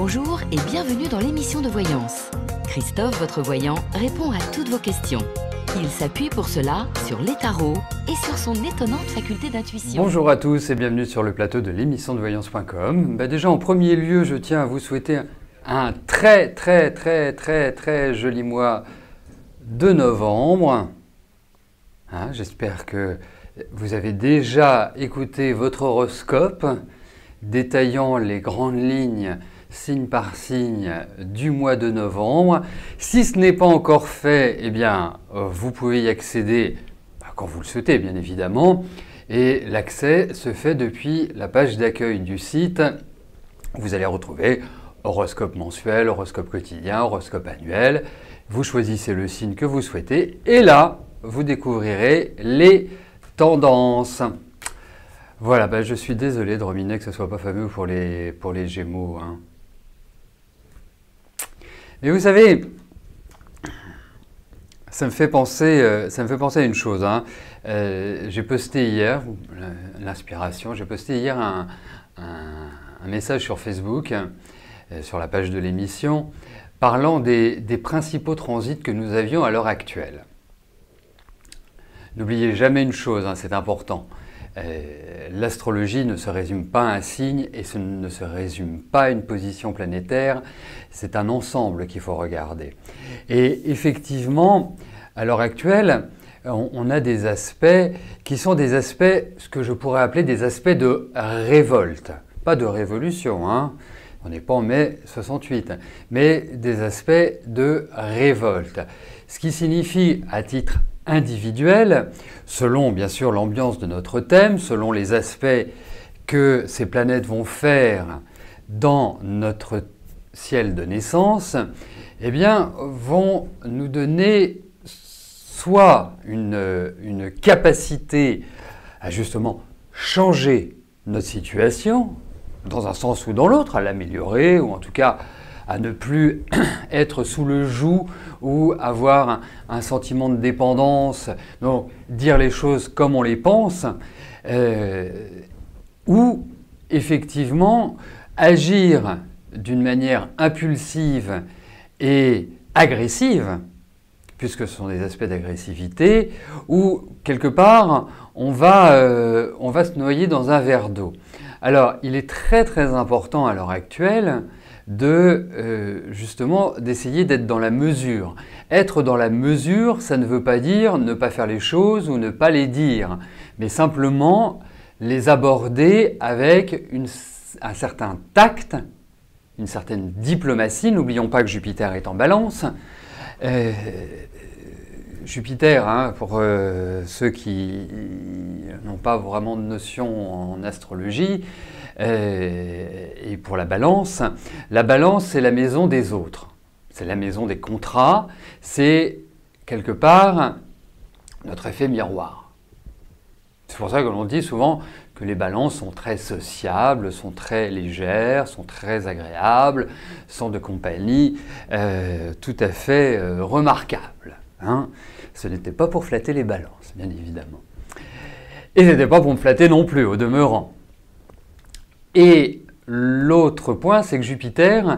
Bonjour et bienvenue dans l'émission de voyance. Christophe, votre voyant, répond à toutes vos questions. Il s'appuie pour cela sur les tarots et sur son étonnante faculté d'intuition. Bonjour à tous et bienvenue sur le plateau de l'émission de voyance.com. Déjà en premier lieu, je tiens à vous souhaiter un très joli mois de novembre. J'espère que vous avez déjà écouté votre horoscope détaillant les grandes lignes signe par signe du mois de novembre. Si ce n'est pas encore fait, eh bien, vous pouvez y accéder quand vous le souhaitez, bien évidemment. Et l'accès se fait depuis la page d'accueil du site. Vous allez retrouver horoscope mensuel, horoscope quotidien, horoscope annuel. Vous choisissez le signe que vous souhaitez et là, vous découvrirez les tendances. Voilà, je suis désolé de ruminer que ce ne soit pas fameux pour les Gémeaux. Mais vous savez, ça me fait penser à une chose. J'ai posté hier, l'inspiration, j'ai posté hier un message sur Facebook, sur la page de l'émission, parlant des principaux transits que nous avions à l'heure actuelle. N'oubliez jamais une chose, c'est important. L'astrologie ne se résume pas à un signe et ce ne se résume pas à une position planétaire, c'est un ensemble qu'il faut regarder. Et effectivement, à l'heure actuelle, on a des aspects qui sont des aspects, ce que je pourrais appeler des aspects de révolte, pas de révolution, on n'est pas en mai 68, mais des aspects de révolte. Ce qui signifie, à titre individuel, selon bien sûr l'ambiance de notre thème, selon les aspects que ces planètes vont faire dans notre ciel de naissance, eh bien, vont nous donner soit une capacité à justement changer notre situation, dans un sens ou dans l'autre, à l'améliorer, ou en tout cas à ne plus être sous le joug ou avoir un sentiment de dépendance, donc dire les choses comme on les pense, ou effectivement agir d'une manière impulsive et agressive, puisque ce sont des aspects d'agressivité, où quelque part on va se noyer dans un verre d'eau. Alors il est très important à l'heure actuelle justement d'essayer d'être dans la mesure. Être dans la mesure, ça ne veut pas dire ne pas faire les choses ou ne pas les dire, mais simplement les aborder avec un certain tact, une certaine diplomatie. N'oublions pas que Jupiter est en balance. Jupiter, pour ceux qui n'ont pas vraiment de notion en astrologie, et pour la balance c'est la maison des autres, c'est la maison des contrats, c'est quelque part notre effet miroir. C'est pour ça que l'on dit souvent que les balances sont très sociables, sont très légères, sont très agréables, sont de compagnie tout à fait remarquable. Ce n'était pas pour flatter les balances, bien évidemment. Et ce n'était pas pour me flatter non plus, au demeurant. Et l'autre point, c'est que Jupiter,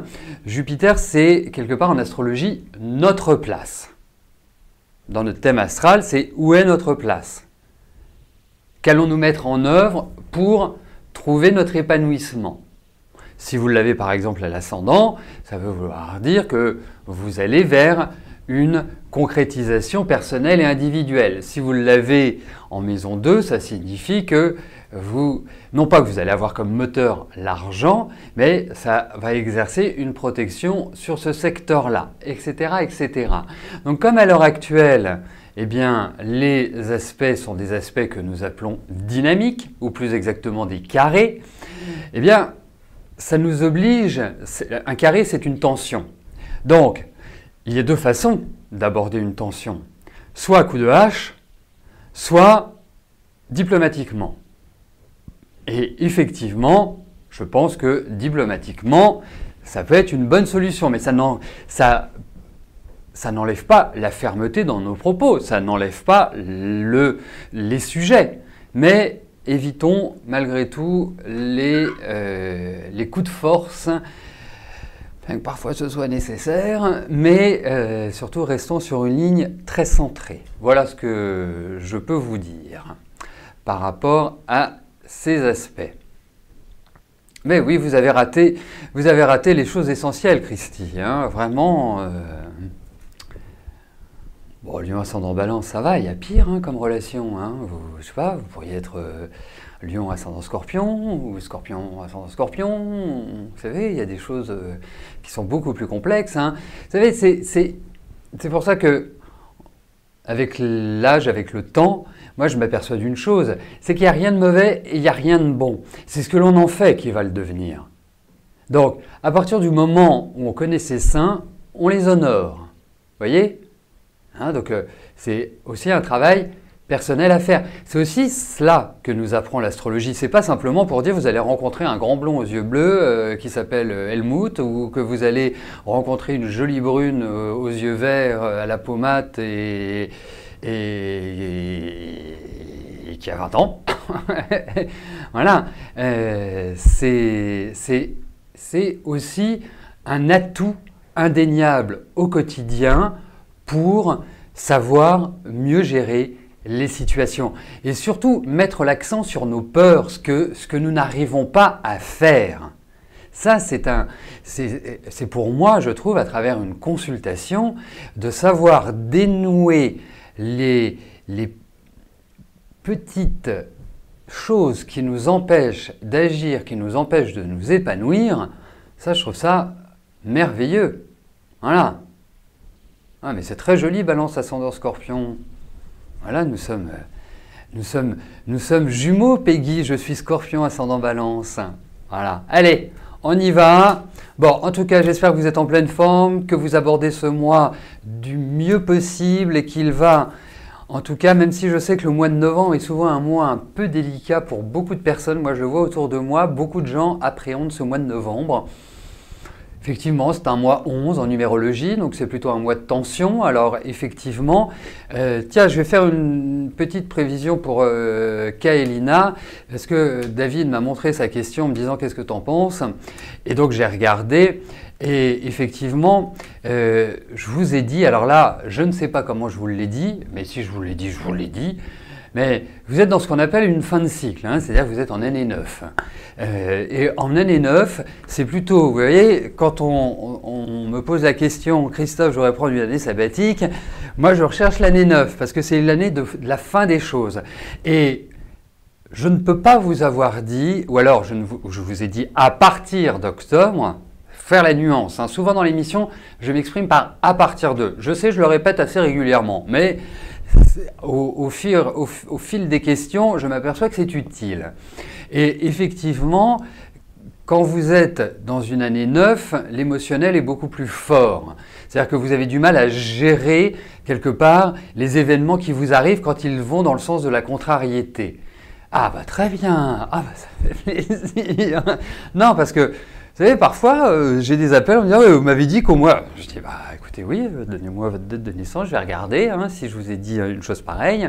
c'est quelque part en astrologie notre place. Dans notre thème astral, c'est où est notre place? Qu'allons-nous mettre en œuvre pour trouver notre épanouissement? Si vous l'avez par exemple à l'ascendant, ça veut vouloir dire que vous allez vers une concrétisation personnelle et individuelle. Si vous l'avez en maison 2, ça signifie que non pas que vous allez avoir comme moteur l'argent, mais ça va exercer une protection sur ce secteur-là, etc., etc. Donc comme à l'heure actuelle, eh bien, les aspects sont des aspects que nous appelons dynamiques, ou plus exactement des carrés, eh bien, ça nous oblige, un carré c'est une tension. Donc, il y a deux façons d'aborder une tension, soit à coup de hache, soit diplomatiquement. Et effectivement, je pense que diplomatiquement, ça peut être une bonne solution, mais ça n'enlève pas la fermeté dans nos propos, ça n'enlève pas les sujets, mais évitons malgré tout les coups de force Enfin, que parfois ce soit nécessaire, mais surtout restons sur une ligne très centrée. Voilà ce que je peux vous dire par rapport à ces aspects. Mais oui, vous avez raté les choses essentielles, Christy. Hein, vraiment. Bon, Lion ascendant Balance, ça va, il y a pire hein, comme relation. Hein. Je sais pas, vous pourriez être Lion ascendant Scorpion ou Scorpion ascendant Scorpion. Vous savez, il y a des choses qui sont beaucoup plus complexes. Hein. Vous savez, c'est pour ça que, avec l'âge, avec le temps, moi je m'aperçois d'une chose, c'est qu'il n'y a rien de mauvais et il n'y a rien de bon. C'est ce que l'on en fait qui va le devenir. Donc, à partir du moment où on connaît ses saints, on les honore. Vous voyez hein, donc, c'est aussi un travail personnel à faire. C'est aussi cela que nous apprend l'astrologie. C'est pas simplement pour dire vous allez rencontrer un grand blond aux yeux bleus qui s'appelle Helmut ou que vous allez rencontrer une jolie brune aux yeux verts à la peau mate et qui a 20 ans. Voilà. C'est aussi un atout indéniable au quotidien pour savoir mieux gérer les situations et surtout mettre l'accent sur nos peurs, ce que nous n'arrivons pas à faire. Ça, c'est pour moi, je trouve, à travers une consultation, de savoir dénouer les petites choses qui nous empêchent d'agir, qui nous empêchent de nous épanouir. Ça, je trouve ça merveilleux. Voilà. Ah, mais c'est très joli, Balance ascendant Scorpion. Voilà, nous sommes jumeaux, Peggy. Je suis Scorpion ascendant Balance. Voilà. Allez, on y va. Bon, en tout cas, j'espère que vous êtes en pleine forme, que vous abordez ce mois du mieux possible et qu'il va, en tout cas, même si je sais que le mois de novembre est souvent un mois un peu délicat pour beaucoup de personnes. Moi, je vois autour de moi, beaucoup de gens appréhendent ce mois de novembre. Effectivement, c'est un mois 11 en numérologie, donc c'est plutôt un mois de tension. Alors effectivement, tiens, je vais faire une petite prévision pour Kaelina, parce que David m'a montré sa question en me disant « Qu'est-ce que tu en penses ?» Et donc j'ai regardé, et effectivement, je vous ai dit, alors là, je ne sais pas comment je vous l'ai dit, mais si je vous l'ai dit, je vous l'ai dit, mais vous êtes dans ce qu'on appelle une fin de cycle, hein, c'est-à-dire que vous êtes en année 9. Et en année 9, c'est plutôt, vous voyez, quand on me pose la question « Christophe, je voudrais prendre une année sabbatique », moi je recherche l'année 9, parce que c'est l'année de la fin des choses. Et je ne peux pas vous avoir dit, ou alors je vous ai dit à partir d'octobre, faire la nuance. Hein. Souvent dans l'émission, je m'exprime par « à partir de ». Je sais, je le répète assez régulièrement, mais au fil des questions, je m'aperçois que c'est utile. Et effectivement, quand vous êtes dans une année 9, l'émotionnel est beaucoup plus fort. C'est-à-dire que vous avez du mal à gérer, quelque part, les événements qui vous arrivent quand ils vont dans le sens de la contrariété. Ah bah très bien, ah bah ça fait plaisir. Non, parce que, vous savez, parfois, j'ai des appels, on me dit « vous m'avez dit qu'au mois… » Je dis « bah écoutez, oui, donnez-moi votre date de naissance, je vais regarder hein, si je vous ai dit une chose pareille. »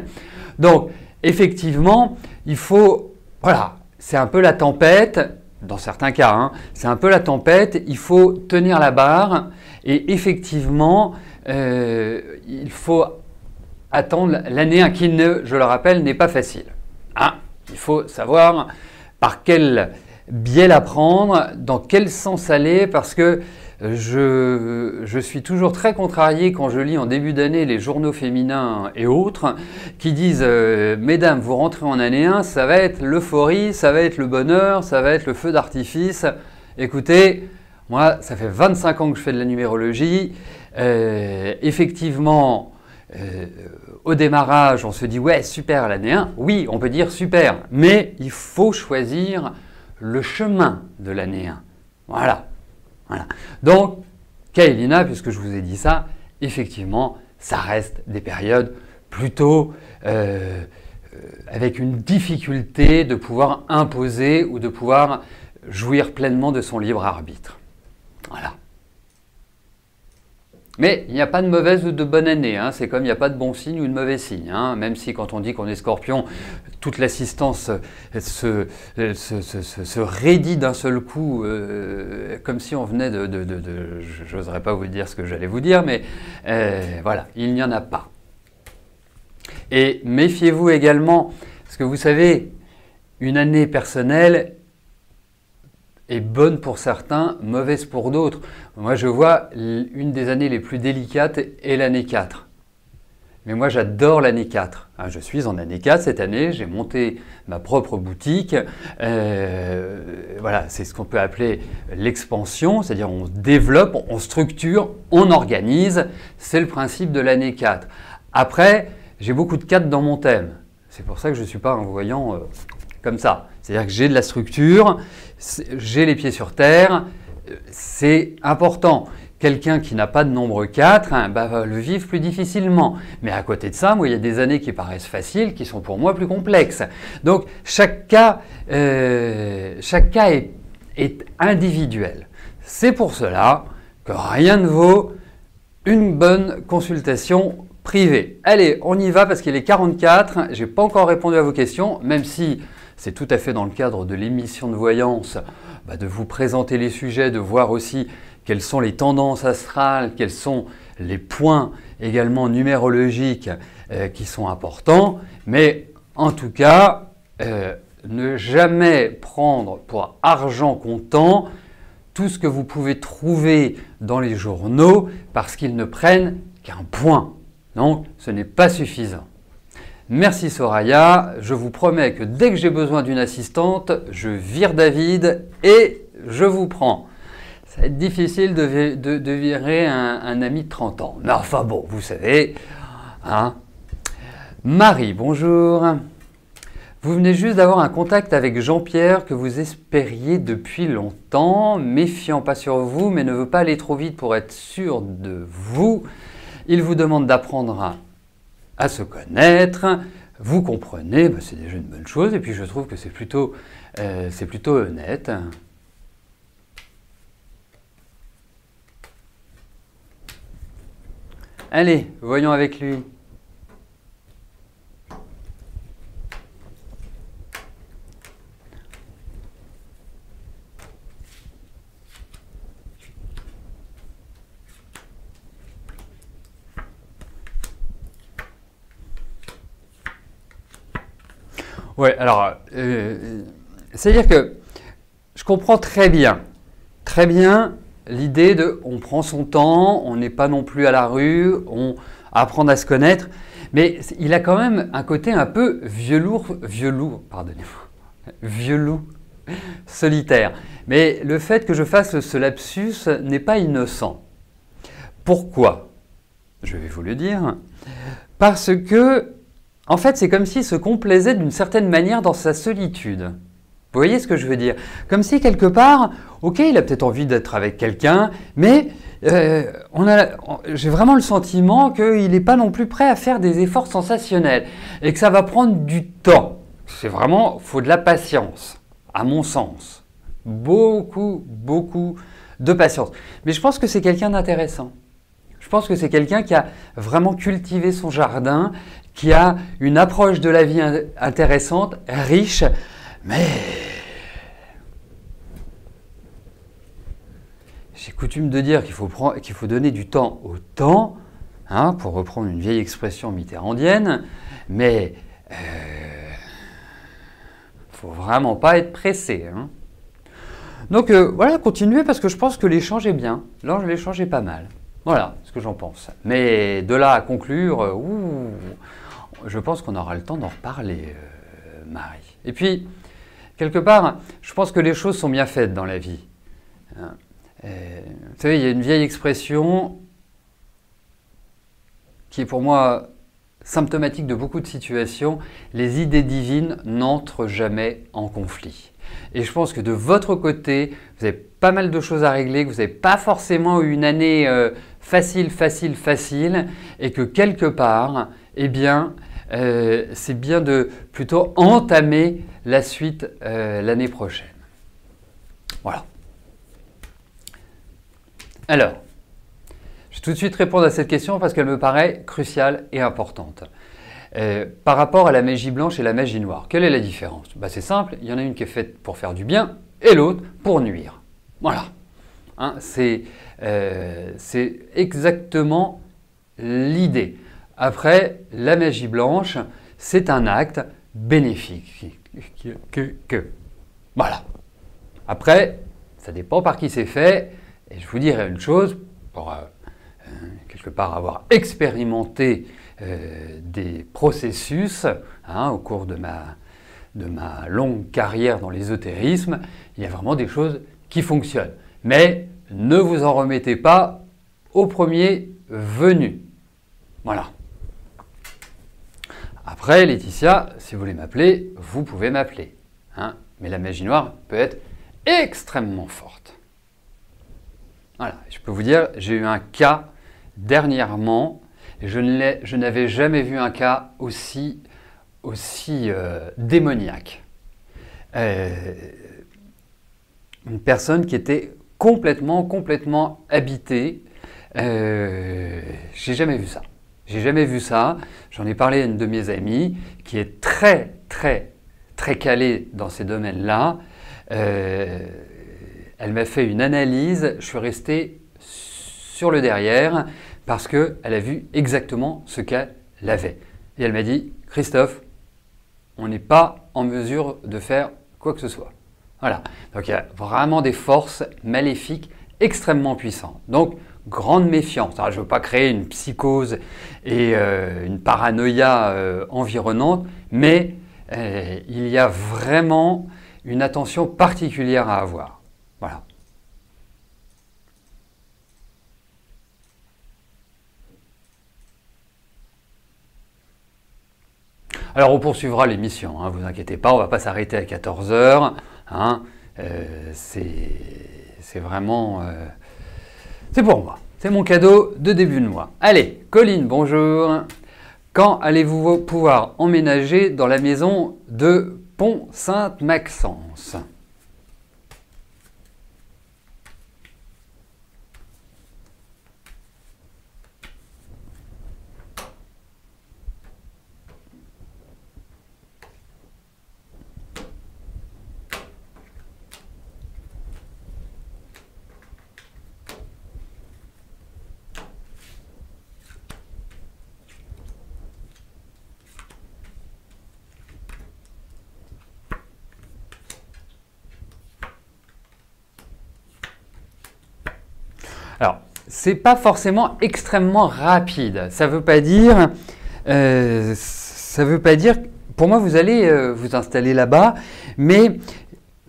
Donc, effectivement, il faut… Voilà, c'est un peu la tempête, dans certains cas, hein, c'est un peu la tempête, il faut tenir la barre et effectivement, il faut attendre l'année 1 qui, je le rappelle, n'est pas facile. Hein, il faut savoir par quel biais la prendre, dans quel sens aller, parce que je suis toujours très contrarié quand je lis en début d'année les journaux féminins et autres qui disent mesdames, vous rentrez en année 1, ça va être l'euphorie, ça va être le bonheur, ça va être le feu d'artifice. Écoutez, moi, ça fait 25 ans que je fais de la numérologie. Effectivement, au démarrage, on se dit ouais, super l'année 1. Oui, on peut dire super, mais il faut choisir le chemin de l'année 1. Voilà. Voilà. Donc, Kaelina, puisque je vous ai dit ça, effectivement, ça reste des périodes plutôt avec une difficulté de pouvoir imposer ou de pouvoir jouir pleinement de son libre arbitre. Voilà. Mais il n'y a pas de mauvaise ou de bonne année, hein. C'est comme il n'y a pas de bon signe ou de mauvais signe, hein. Même si quand on dit qu'on est Scorpion, toute l'assistance se raidit d'un seul coup, comme si on venait je n'oserais pas vous dire ce que j'allais vous dire, mais voilà, il n'y en a pas. Et méfiez-vous également, parce que vous savez, une année personnelle est bonne pour certains, mauvaise pour d'autres. Moi, je vois une des années les plus délicates est l'année 4. Mais moi, j'adore l'année 4. Je suis en année 4 cette année, j'ai monté ma propre boutique. Voilà, c'est ce qu'on peut appeler l'expansion, c'est-à-dire on développe, on structure, on organise. C'est le principe de l'année 4. Après, j'ai beaucoup de 4 dans mon thème. C'est pour ça que je ne suis pas un voyant comme ça. C'est-à-dire que j'ai de la structure, j'ai les pieds sur terre, c'est important. Quelqu'un qui n'a pas de nombre 4 va le vivre plus difficilement. Mais à côté de ça, moi, il y a des années qui paraissent faciles, qui sont pour moi plus complexes. Donc, chaque cas est individuel. C'est pour cela que rien ne vaut une bonne consultation privée. Allez, on y va parce qu'il est 44. Je n'ai pas encore répondu à vos questions, même si c'est tout à fait dans le cadre de l'émission de voyance, de vous présenter les sujets, de voir aussi quelles sont les tendances astrales, quels sont les points également numérologiques qui sont importants. Mais en tout cas, ne jamais prendre pour argent comptant tout ce que vous pouvez trouver dans les journaux parce qu'ils ne prennent qu'un point. Donc, ce n'est pas suffisant. Merci Soraya, je vous promets que dès que j'ai besoin d'une assistante, je vire David et je vous prends. Ça va être difficile de virer un ami de 30 ans. Mais enfin bon, vous savez. Hein. Marie, bonjour. Vous venez juste d'avoir un contact avec Jean-Pierre que vous espériez depuis longtemps, méfiant pas sur vous, mais ne veut pas aller trop vite pour être sûr de vous. Il vous demande d'apprendre à se connaître. Vous comprenez, c'est déjà une bonne chose. Et puis je trouve que c'est plutôt honnête. Allez, voyons avec lui. Ouais, alors, c'est-à-dire que je comprends très bien l'idée de on prend son temps, on n'est pas non plus à la rue, on apprend à se connaître, mais il a quand même un côté un peu vieux loup solitaire. Mais le fait que je fasse ce lapsus n'est pas innocent. Pourquoi? Je vais vous le dire. Parce que, en fait, c'est comme s'il se complaisait d'une certaine manière dans sa solitude. Vous voyez ce que je veux dire? Comme si quelque part, ok, il a peut-être envie d'être avec quelqu'un, mais j'ai vraiment le sentiment qu'il n'est pas non plus prêt à faire des efforts sensationnels et que ça va prendre du temps. C'est vraiment, il faut de la patience, à mon sens. Beaucoup de patience. Mais je pense que c'est quelqu'un d'intéressant. Je pense que c'est quelqu'un qui a vraiment cultivé son jardin, qui a une approche de la vie intéressante, riche, mais j'ai coutume de dire qu'il faut donner du temps au temps, hein, pour reprendre une vieille expression mitterrandienne, mais il ne faut vraiment pas être pressé. Hein. Donc voilà, continuez parce que je pense que l'échange est bien. Là, l'échange est pas mal. Voilà ce que j'en pense. Mais de là à conclure, je pense qu'on aura le temps d'en reparler, Marie. Et puis, quelque part, je pense que les choses sont bien faites dans la vie. Vous savez, il y a une vieille expression qui est pour moi symptomatique de beaucoup de situations. Les idées divines n'entrent jamais en conflit. Et je pense que de votre côté, vous avez pas mal de choses à régler, que vous n'avez pas forcément eu une année facile, et que quelque part, eh bien, c'est bien de plutôt entamer la suite l'année prochaine. Voilà. Alors, je tout de suite répondre à cette question parce qu'elle me paraît cruciale et importante. Par rapport à la magie blanche et la magie noire, quelle est la différence? C'est simple, il y en a une qui est faite pour faire du bien et l'autre pour nuire. Voilà. Hein, c'est exactement l'idée. Après, la magie blanche, c'est un acte bénéfique. Voilà. Après, ça dépend par qui c'est fait. Et je vous dirais une chose, pour quelque part avoir expérimenté des processus au cours de ma longue carrière dans l'ésotérisme, il y a vraiment des choses qui fonctionnent. Mais ne vous en remettez pas au premier venu. Voilà. Après, Laetitia, si vous voulez m'appeler, vous pouvez m'appeler. Mais la magie noire peut être extrêmement forte. Voilà, je peux vous dire, j'ai eu un cas dernièrement, je n'avais jamais vu un cas aussi démoniaque. Une personne qui était complètement habitée. J'ai jamais vu ça. J'ai jamais vu ça. J'en ai parlé à une de mes amies qui est très calée dans ces domaines-là. Elle m'a fait une analyse. Je suis resté sur le derrière parce qu'elle a vu exactement ce qu'elle avait. Et elle m'a dit, Christophe, on n'est pas en mesure de faire quoi que ce soit. Voilà. Donc il y a vraiment des forces maléfiques extrêmement puissantes. Donc, grande méfiance. Alors, je ne veux pas créer une psychose et une paranoïa environnante, mais il y a vraiment une attention particulière à avoir. Voilà. Alors, on poursuivra l'émission, ne vous inquiétez pas, on ne va pas s'arrêter à 14 h. C'est vraiment... c'est pour moi. C'est mon cadeau de début de mois. Allez, Colline, bonjour. Quand allez-vous pouvoir emménager dans la maison de Pont-Sainte-Maxence? Alors, c'est pas forcément extrêmement rapide. Ça veut pas dire, pour moi, vous allez vous installer là-bas, mais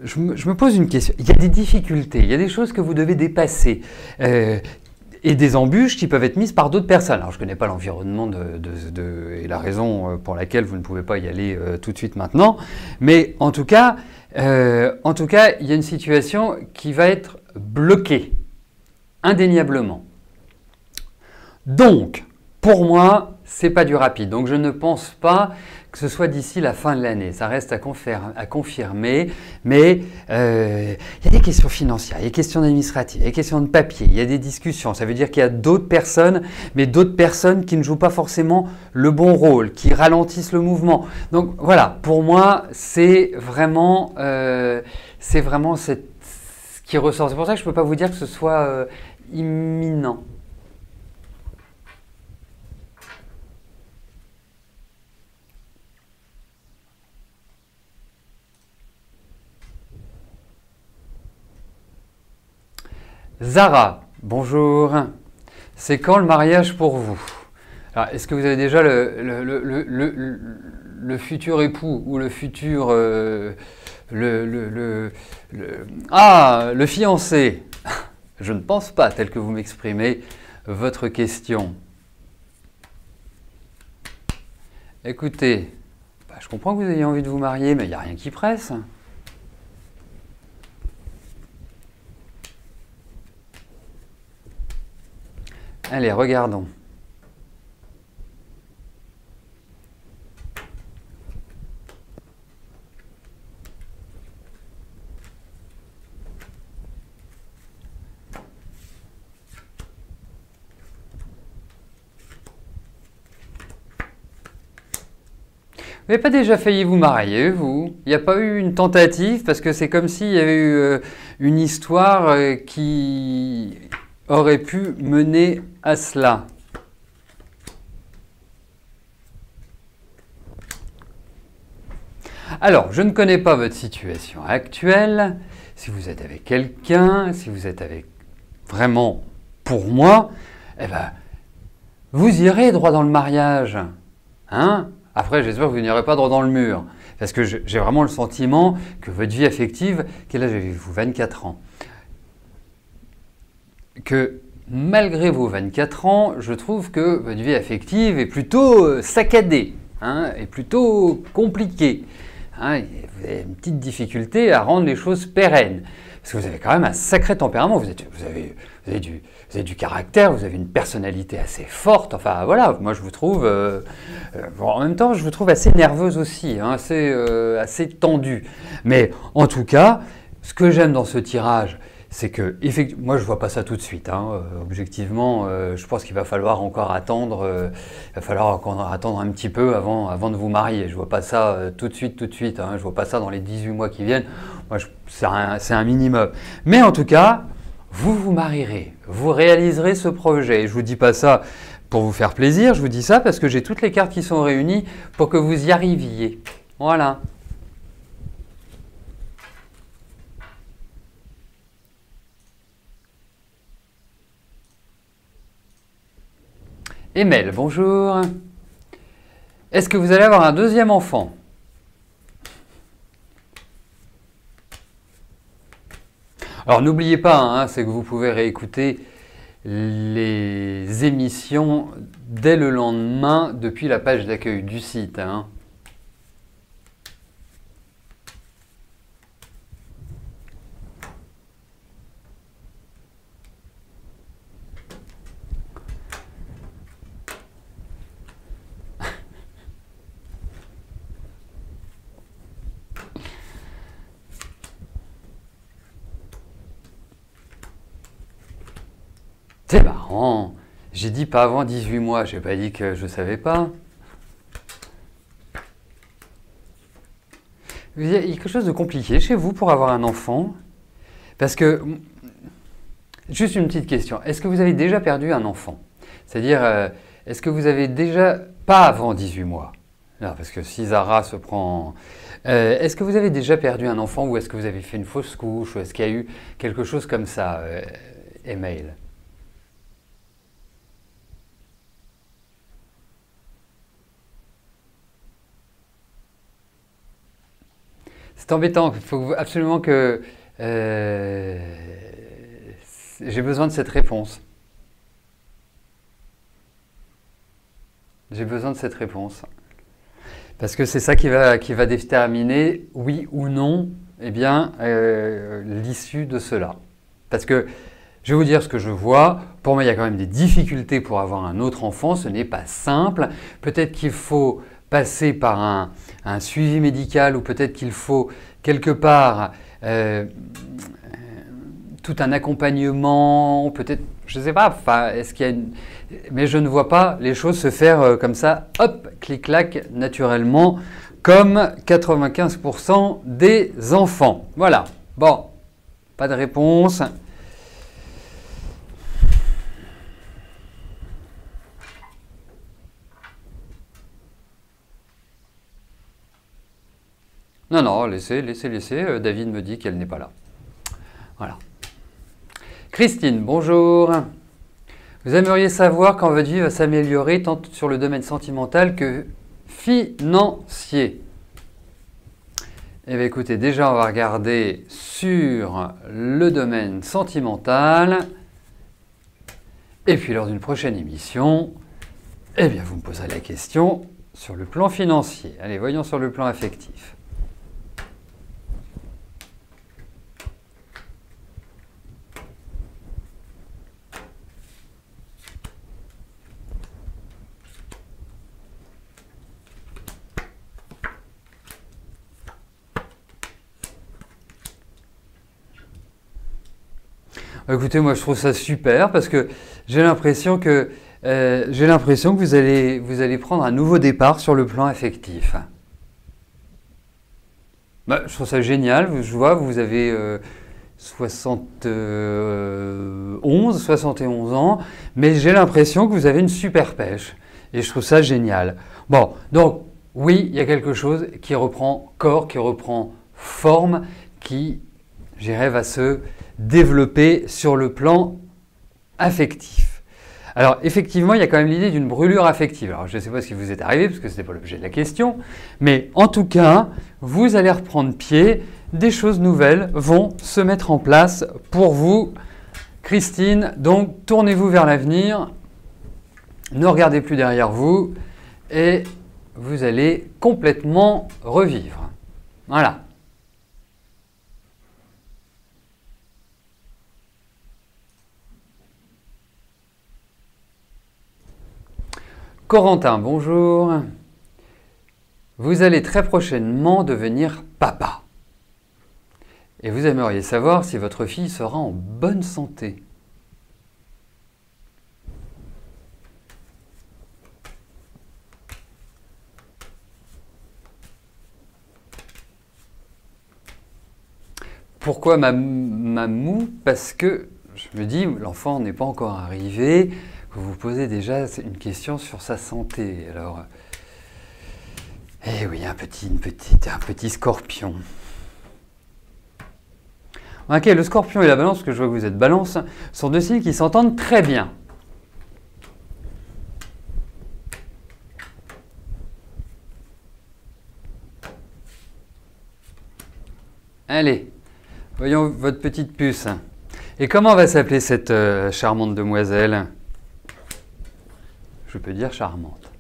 je me pose une question. Il y a des difficultés, il y a des choses que vous devez dépasser. Et des embûches qui peuvent être mises par d'autres personnes. Alors, je ne connais pas l'environnement et la raison pour laquelle vous ne pouvez pas y aller tout de suite maintenant, mais en tout cas, il y a une situation qui va être bloquée, indéniablement. Donc, pour moi, ce n'est pas du rapide. Donc, je ne pense pas que ce soit d'ici la fin de l'année. Ça reste à confirmer. Mais il y a des questions financières, il y a des questions administratives, il y a des questions de papier, il y a des discussions. Ça veut dire qu'il y a d'autres personnes, mais d'autres personnes qui ne jouent pas forcément le bon rôle, qui ralentissent le mouvement. Donc, voilà, pour moi, c'est vraiment ce qui ressort. C'est pour ça que je ne peux pas vous dire que ce soit imminent. Zara, bonjour. C'est quand le mariage pour vous? Alors, est-ce que vous avez déjà le futur époux ou le futur le fiancé? Je ne pense pas, tel que vous m'exprimez votre question. Écoutez, je comprends que vous ayez envie de vous marier, mais il n'y a rien qui presse. Allez, regardons. n'avez pas déjà failli vous marier, vous? Il n'y a pas eu une tentative, parce que c'est comme s'il y avait eu une histoire qui aurait pu mener à cela. Alors, je ne connais pas votre situation actuelle, si vous êtes avec quelqu'un, si vous êtes avec vraiment pour moi, eh ben, vous irez droit dans le mariage. Hein? Après, j'espère que vous n'irez pas droit dans le mur. Parce que j'ai vraiment le sentiment que votre vie affective, quel âge avez-vous? 24 ans. Que malgré vos 24 ans, je trouve que votre vie affective est plutôt saccadée, hein, est plutôt compliquée. Hein, vous avez une petite difficulté à rendre les choses pérennes. Parce que vous avez quand même un sacré tempérament, vous avez du caractère, vous avez une personnalité assez forte. Enfin voilà, moi je vous trouve, en même temps je vous trouve assez nerveuse aussi, hein, assez tendue. Mais en tout cas, ce que j'aime dans ce tirage, c'est que, moi je ne vois pas ça tout de suite, hein. Objectivement, je pense qu'il va falloir encore attendre, un petit peu avant de vous marier. Je ne vois pas ça tout de suite, hein. Je ne vois pas ça dans les 18 mois qui viennent. Moi, c'est un minimum. Mais en tout cas, vous vous marierez, vous réaliserez ce projet. Et je ne vous dis pas ça pour vous faire plaisir, je vous dis ça parce que j'ai toutes les cartes qui sont réunies pour que vous y arriviez. Voilà. Emel, bonjour. Est-ce que vous allez avoir un deuxième enfant? Alors n'oubliez pas, hein, c'est que vous pouvez réécouter les émissions dès le lendemain depuis la page d'accueil du site. Hein. C'est marrant, j'ai dit pas avant 18 mois, j'ai pas dit que je savais pas. Il y a quelque chose de compliqué chez vous pour avoir un enfant? Parce que, juste une petite question, est-ce que vous avez déjà perdu un enfant? C'est-à-dire, est-ce que vous avez déjà, pas avant 18 mois, non, parce que si Zara se prend... est-ce que vous avez déjà perdu un enfant ou est-ce que vous avez fait une fausse couche ou est-ce qu'il y a eu quelque chose comme ça, Email? C'est embêtant, il faut absolument que... j'ai besoin de cette réponse. J'ai besoin de cette réponse. Parce que c'est ça qui va déterminer, oui ou non, eh bien, l'issue de cela. Parce que, je vais vous dire ce que je vois, pour moi il y a quand même des difficultés pour avoir un autre enfant, ce n'est pas simple. Peut-être qu'il faut passer par un suivi médical ou peut-être qu'il faut quelque part tout un accompagnement, peut-être, je ne sais pas, enfin, est-ce qu'il y a une... Mais je ne vois pas les choses se faire comme ça, hop, clic-clac, naturellement, comme 95% des enfants. Voilà, bon, pas de réponse. Non, non, laissez. David me dit qu'elle n'est pas là. Voilà. Christine, bonjour. Vous aimeriez savoir quand votre vie va s'améliorer tant sur le domaine sentimental que financier. Eh bien écoutez, déjà on va regarder sur le domaine sentimental. Et puis lors d'une prochaine émission, eh bien vous me poserez la question sur le plan financier. Allez, voyons sur le plan affectif. Écoutez, moi je trouve ça super parce que j'ai l'impression que vous allez prendre un nouveau départ sur le plan affectif. Bah, je trouve ça génial. Je vois, vous avez 71 ans, mais j'ai l'impression que vous avez une super pêche. Et je trouve ça génial. Bon, donc, oui, il y a quelque chose qui reprend corps, qui reprend forme, qui, je dirais, va se développer sur le plan affectif. Alors, effectivement, il y a quand même l'idée d'une brûlure affective. Alors, je ne sais pas ce qui vous est arrivé, parce que ce n'était pas l'objet de la question, mais en tout cas, vous allez reprendre pied, des choses nouvelles vont se mettre en place pour vous, Christine. Donc, tournez-vous vers l'avenir, ne regardez plus derrière vous, et vous allez complètement revivre. Voilà. Corentin, bonjour. Vous allez très prochainement devenir papa. Et vous aimeriez savoir si votre fille sera en bonne santé. Pourquoi ma moue? Parce que je me dis, l'enfant n'est pas encore arrivé, vous vous posez déjà une question sur sa santé. Alors, eh oui, un petit scorpion. Ok, le scorpion et la balance, parce que je vois que vous êtes balance, sont deux signes qui s'entendent très bien. Allez, voyons votre petite puce. Et comment va s'appeler cette charmante demoiselle? Je peux dire charmante.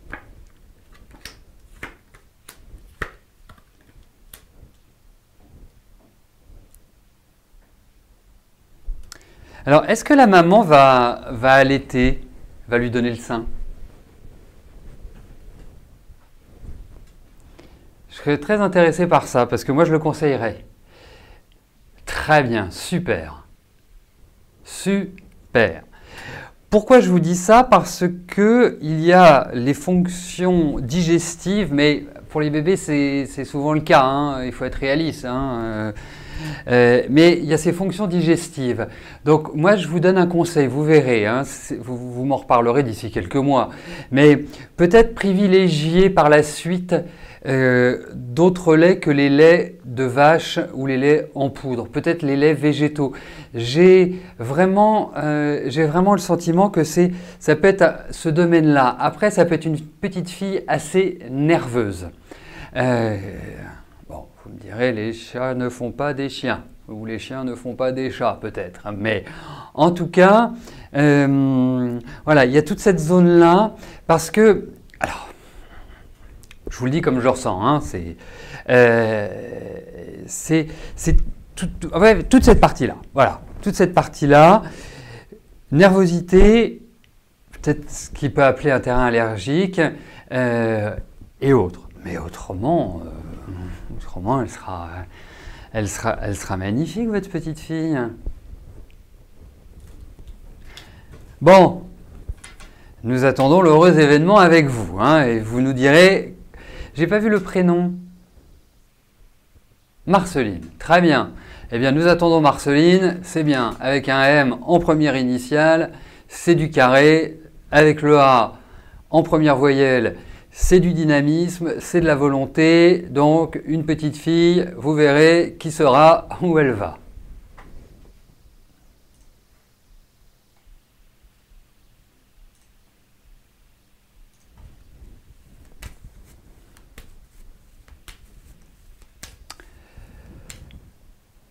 Alors, est-ce que la maman va allaiter, va lui donner le sein? Je serais très intéressé par ça, parce que moi je le conseillerais. Très bien, super. Super. Pourquoi je vous dis ça? Parce que il y a les fonctions digestives, mais pour les bébés c'est souvent le cas, hein, il faut être réaliste. Mais il y a ces fonctions digestives. Donc moi je vous donne un conseil, vous verrez, hein, vous m'en reparlerez d'ici quelques mois. Mais peut-être privilégier par la suite d'autres laits que les laits de vache ou les laits en poudre, peut-être les laits végétaux. J'ai vraiment le sentiment que ça peut être ce domaine-là. Après, ça peut être une petite fille assez nerveuse. Bon, vous me direz, les chats ne font pas des chiens, ou les chiens ne font pas des chats peut-être. Mais en tout cas, voilà, il y a toute cette zone-là, parce que, alors, je vous le dis comme je le ressens, hein, toute cette partie-là. Voilà, toute cette partie-là, nervosité, peut-être ce qu'il peut appeler un terrain allergique et autres. Mais autrement, elle sera magnifique, votre petite fille. Bon, nous attendons l'heureux événement avec vous, hein, et vous nous direz. J'ai pas vu le prénom. Marceline, très bien. Eh bien, nous attendons Marceline, c'est bien, avec un M en première initiale, c'est du carré, avec le A en première voyelle, c'est du dynamisme, c'est de la volonté, donc une petite fille, vous verrez qui sera où elle va.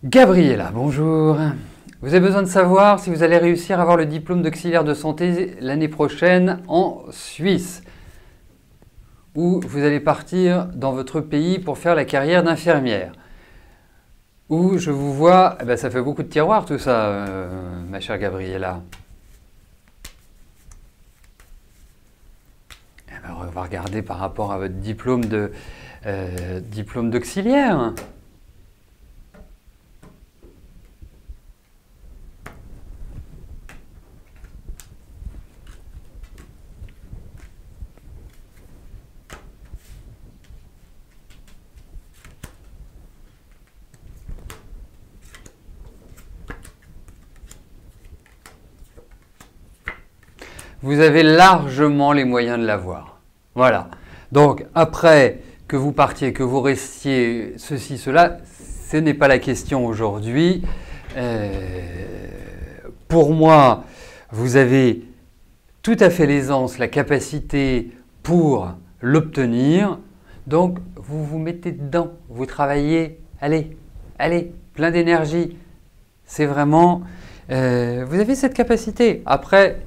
Gabriella, bonjour. Vous avez besoin de savoir si vous allez réussir à avoir le diplôme d'auxiliaire de santé l'année prochaine en Suisse. Ou vous allez partir dans votre pays pour faire la carrière d'infirmière. Ou je vous vois, eh ben ça fait beaucoup de tiroirs tout ça, ma chère Gabriella. Eh ben, on va regarder par rapport à votre diplôme d'auxiliaire. vous avez largement les moyens de l'avoir. Voilà. Donc après que vous partiez, que vous restiez, ceci, cela, ce n'est pas la question aujourd'hui. Pour moi, vous avez tout à fait l'aisance, la capacité pour l'obtenir. Donc vous vous mettez dedans, vous travaillez, allez, allez, plein d'énergie. C'est vraiment... vous avez cette capacité. Après,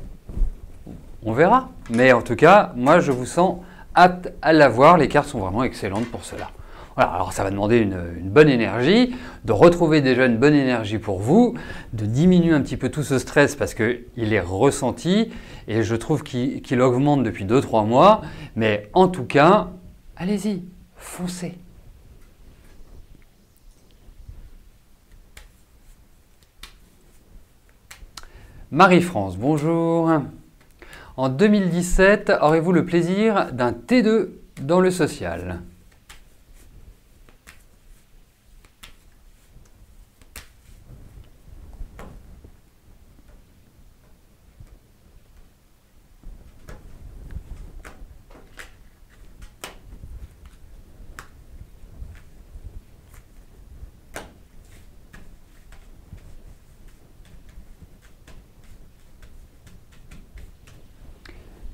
on verra. Mais en tout cas, moi, je vous sens apte à l'avoir. Les cartes sont vraiment excellentes pour cela. Voilà, alors ça va demander une bonne énergie, de retrouver déjà une bonne énergie pour vous, de diminuer un petit peu tout ce stress parce qu'il est ressenti et je trouve qu'il augmente depuis 2-3 mois. Mais en tout cas, allez-y, foncez. Marie-France, bonjour. En 2017, aurez-vous le plaisir d'un T2 dans le social?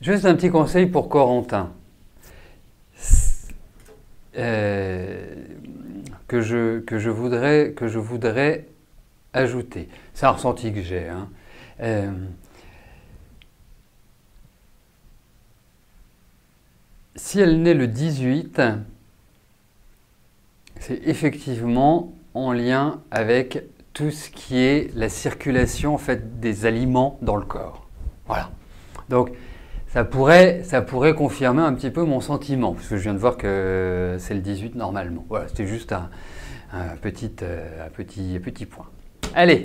Juste un petit conseil pour Corentin, que je voudrais ajouter. C'est un ressenti que j'ai. Si elle naît le 18, c'est effectivement en lien avec tout ce qui est la circulation en fait, des aliments dans le corps. Voilà. Donc, ça pourrait confirmer un petit peu mon sentiment, parce que je viens de voir que c'est le 18 normalement. Voilà, c'était juste un petit point. Allez,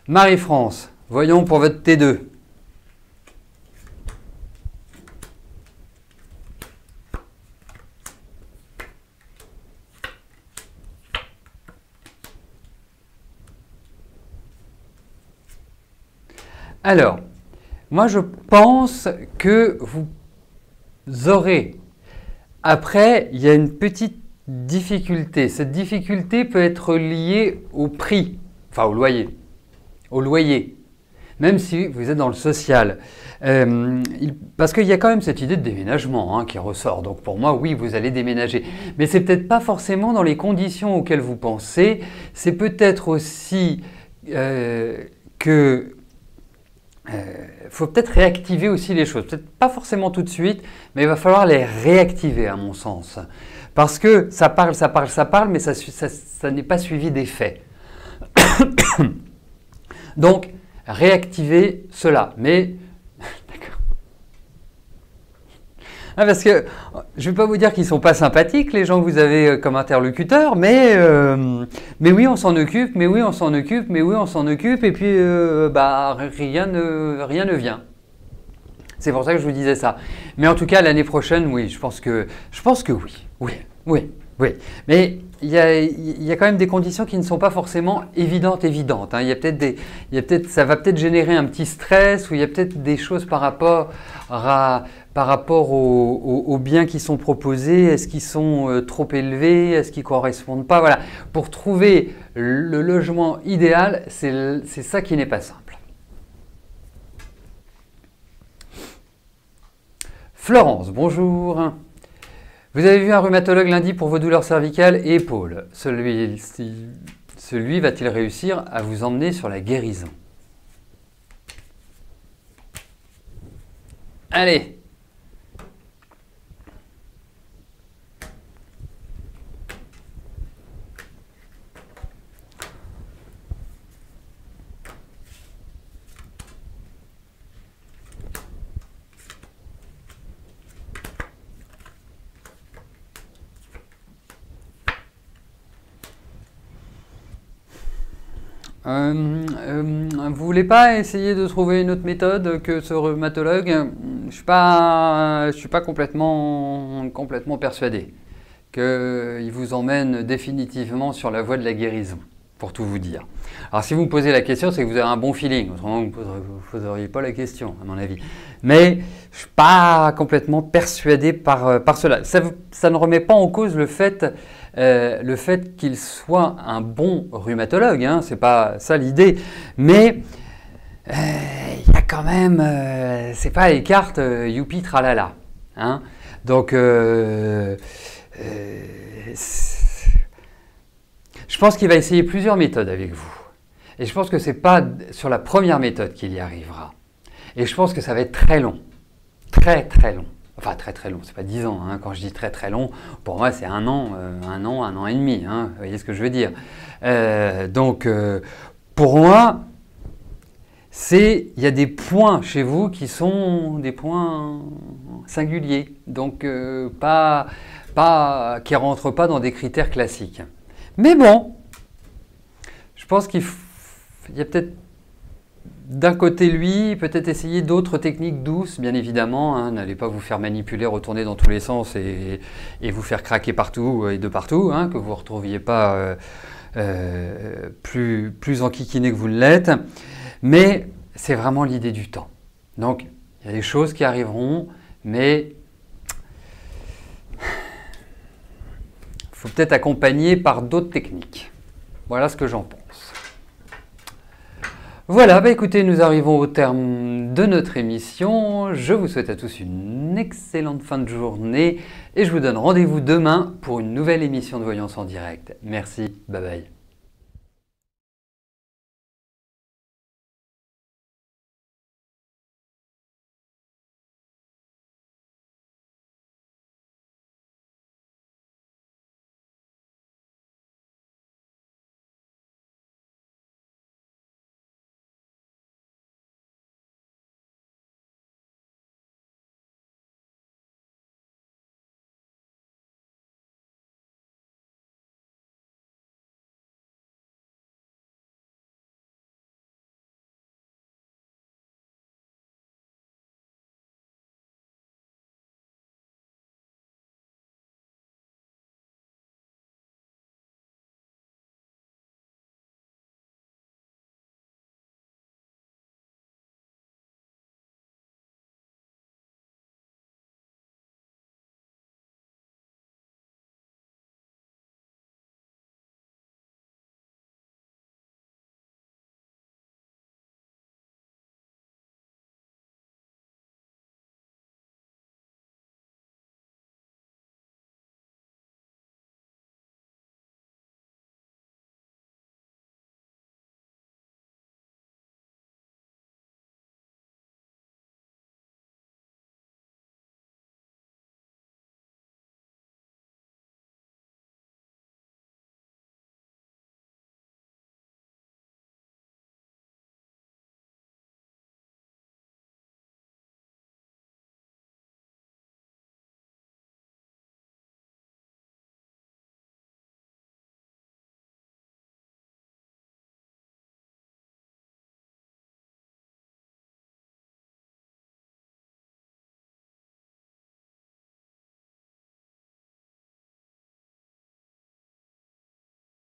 Marie-France, voyons pour votre T2. Alors, moi, je pense que vous aurez. Après, il y a une petite difficulté. Cette difficulté peut être liée au prix, enfin au loyer. Au loyer. Même si vous êtes dans le social. Parce qu'il y a quand même cette idée de déménagement qui ressort. Donc pour moi, oui, vous allez déménager. Mais c'est peut-être pas forcément dans les conditions auxquelles vous pensez. C'est peut-être aussi que... faut peut-être réactiver aussi les choses. Peut-être pas forcément tout de suite, mais il va falloir les réactiver à mon sens. Parce que ça parle, mais ça n'est pas suivi d'effet. Donc, réactiver cela. Mais, d'accord. Parce que, je ne vais pas vous dire qu'ils ne sont pas sympathiques, les gens que vous avez comme interlocuteurs, mais oui, on s'en occupe, mais oui, on s'en occupe, mais oui, on s'en occupe, et puis rien ne vient. C'est pour ça que je vous disais ça. Mais en tout cas, l'année prochaine, oui, je pense que oui. Mais il y a quand même des conditions qui ne sont pas forcément évidentes. Il y a peut-être ça va peut-être générer un petit stress, ou il y a peut-être des choses par rapport aux biens qui sont proposés. Est-ce qu'ils sont trop élevés? Est-ce qu'ils ne correspondent pas? Voilà. Pour trouver le logement idéal, c'est ça qui n'est pas simple. Florence, bonjour. Vous avez vu un rhumatologue lundi pour vos douleurs cervicales et épaules. Celui va-t-il réussir à vous emmener sur la guérison? Allez! Vous voulez pas essayer de trouver une autre méthode que ce rhumatologue? Je suis pas complètement persuadé qu'il vous emmène définitivement sur la voie de la guérison. pour tout vous dire. Alors si vous me posez la question, c'est que vous avez un bon feeling, autrement vous ne poseriez pas la question, à mon avis. Mais je ne suis pas complètement persuadé par cela. Ça ne remet pas en cause le fait qu'il soit un bon rhumatologue, hein, c'est pas ça l'idée, mais il y a quand même, c'est pas les cartes youpi tralala. Hein. Donc, je pense qu'il va essayer plusieurs méthodes avec vous. Et je pense que ce n'est pas sur la première méthode qu'il y arrivera. Et je pense que ça va être très long. Très très long. Enfin très très long, c'est pas 10 ans. Hein. Quand je dis très très long, pour moi c'est un an et demi. Hein. Vous voyez ce que je veux dire. Donc, pour moi, il y a des points chez vous qui sont des points singuliers. Donc, qui ne rentrent pas dans des critères classiques. Mais bon, je pense qu'il y a peut-être d'un côté lui, peut-être essayer d'autres techniques douces, bien évidemment. Hein, n'allez pas vous faire manipuler, retourner dans tous les sens et vous faire craquer partout et de partout, hein, que vous ne retrouviez pas plus enquiquiné que vous ne l'êtes. Mais c'est vraiment l'idée du temps. Donc, il y a des choses qui arriveront, mais il faut peut-être accompagner par d'autres techniques. Voilà ce que j'en pense. Voilà, bah écoutez, nous arrivons au terme de notre émission. Je vous souhaite à tous une excellente fin de journée et je vous donne rendez-vous demain pour une nouvelle émission de Voyance en direct. Merci, bye bye.